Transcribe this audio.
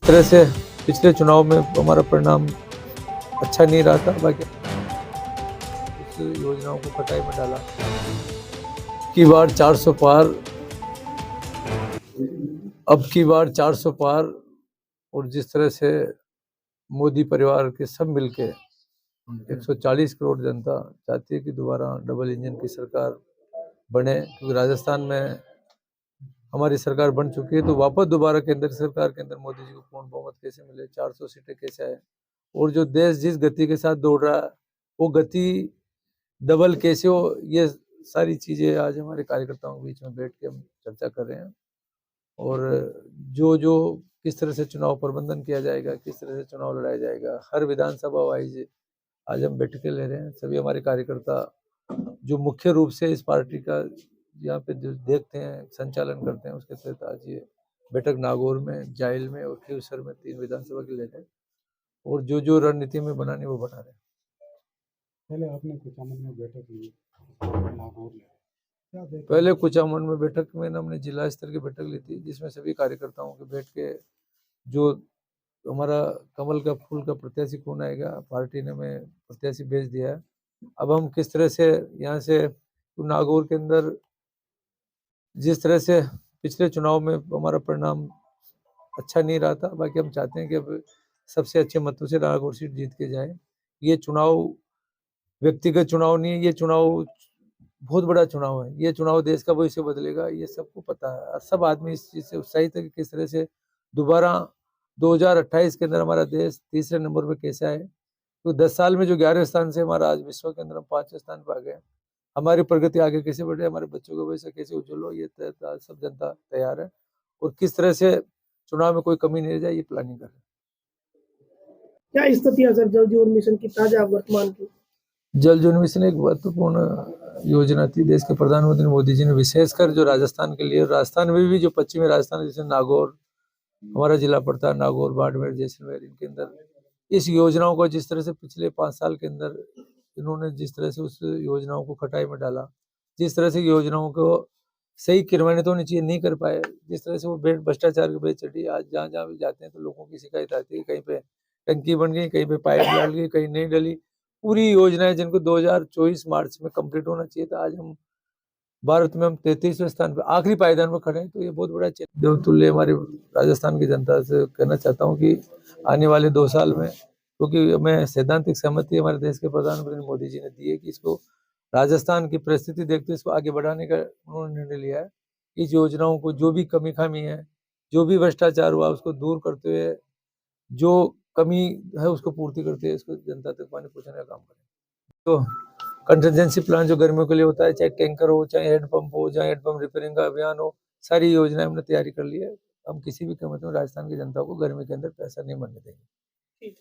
तरह से पिछले चुनाव में हमारा परिणाम अच्छा नहीं रहा था, बाकी उस योजनाओं को कटाई में डाला। की बार 400 पार, अब की बार 400 पार। और जिस तरह से मोदी परिवार के सब मिलके 140 करोड़ जनता चाहती है कि दोबारा डबल इंजन की सरकार बने, क्योंकि राजस्थान में हमारी सरकार बन चुकी है, तो वापस दोबारा केंद्र सरकार के अंदर मोदी जी को पूर्ण बहुमत कैसे मिले, 400 सीटें कैसे आए, और जो देश जिस गति के साथ दौड़ रहा है वो गति डबल कैसे हो, ये सारी चीजें आज हमारे कार्यकर्ताओं के बीच में बैठ के हम चर्चा कर रहे हैं। और जो जो किस तरह से चुनाव प्रबंधन किया जाएगा, किस तरह से चुनाव लड़ाया जाएगा, हर विधानसभा वाइज आज हम बैठकें ले रहे हैं। सभी हमारे कार्यकर्ता जो मुख्य रूप से इस पार्टी का यहाँ पे जो देखते हैं, संचालन करते हैं, उसके तहत आज ये बैठक नागौर में, जाइल में और खीवसर में 3 विधानसभा की ले रहे हैं, और जो जो रणनीति में बनानी वो बना रहे हैं। पहले आपने कुचामन में बैठक ली, नागौर में क्या देखा? पहले कुचामन में बैठक में हमने जिला स्तर की बैठक ली थी, जिसमें सभी कार्यकर्ताओं के बैठ के जो हमारा कमल का फूल का प्रत्याशी कौन आएगा, पार्टी ने हमें प्रत्याशी भेज दिया है। अब हम किस तरह से यहाँ से नागौर के अंदर जिस तरह से पिछले चुनाव में हमारा परिणाम अच्छा नहीं रहा था, बाकी हम चाहते हैं कि अब सबसे अच्छे मतों से नागौर सीट जीत के जाए। ये चुनाव व्यक्तिगत चुनाव नहीं है, ये चुनाव बहुत बड़ा चुनाव है। ये चुनाव देश का भविष्य बदलेगा, ये सबको पता है, और सब आदमी इस चीज से उत्साहित है कि किस तरह से दोबारा 2028 के अंदर हमारा देश तीसरे नंबर पे कैसे आए। तो 10 साल में जो 11वें स्थान से हमारा आज विश्व के अंदर हम 5वें स्थान पर आ गए, हमारी प्रगति आगे कैसे बढ़े, हमारे बच्चों का भविष्य कैसे उज्जवल हो, ये सब जनता तैयार है। और किस तरह से चुनाव में कोई कमी नहीं रह जाए, ये प्लानिंग कर रहे हैं। क्या स्थिति है सर जल जीवन मिशन की ताजा वर्तमान की? जल जीवन मिशन एक महत्वपूर्ण योजना थी देश के प्रधानमंत्री मोदी जी ने, विशेषकर जो राजस्थान के लिए, राजस्थान में भी जो पश्चिमी राजस्थान जैसे नागौर हमारा जिला पड़ता है, नागौर, बाड़मेर, जैसलमेर, इनके अंदर इस योजनाओं को जिस तरह से पिछले 5 साल के अंदर इन्होंने जिस तरह से उस योजनाओं को खटाई में डाला, जिस तरह से योजनाओं को सही क्रियान्वित होनी चाहिए नहीं कर पाए, जिस तरह से वो भ्रष्टाचार की बेच चढ़ी, आज जहाँ जहाँ भी जाते हैं तो लोगों की शिकायत आती है, कहीं पे टंकी बन गई, कहीं पे पाइप डाल गई, कहीं नहीं डली। पूरी योजनाएं जिनको 2024 मार्च में कंप्लीट होना चाहिए था, आज हम भारत में हम 33वें स्थान पर आखिरी पायदान पर खड़े हैं। तो ये बहुत बड़ा देवतुल्य हमारे राजस्थान की जनता से कहना चाहता हूँ कि आने वाले 2 साल में, क्योंकि हमें सैद्धांतिक सहमति हमारे देश के प्रधानमंत्री मोदी जी ने दी है कि इसको राजस्थान की परिस्थिति देखते हुए इसको आगे बढ़ाने का उन्होंने निर्णय लिया है। इस योजनाओं को जो भी कमी खामी है, जो भी भ्रष्टाचार हुआ, उसको दूर करते हुए, जो कमी है उसको पूर्ति करते हुए इसको जनता तक पानी पहुंचाने का काम करें। तो कंटिजेंसी प्लान जो गर्मियों के लिए होता है, चाहे टैंकर हो, चाहे हैंडपंप हो, चाहे हैंडपंप रिपेयरिंग का अभियान हो, सारी योजनाएं हमने तैयारी कर ली है। हम किसी भी कीमत में राजस्थान की जनता को गर्मी के अंदर पैसा नहीं मरने देंगे।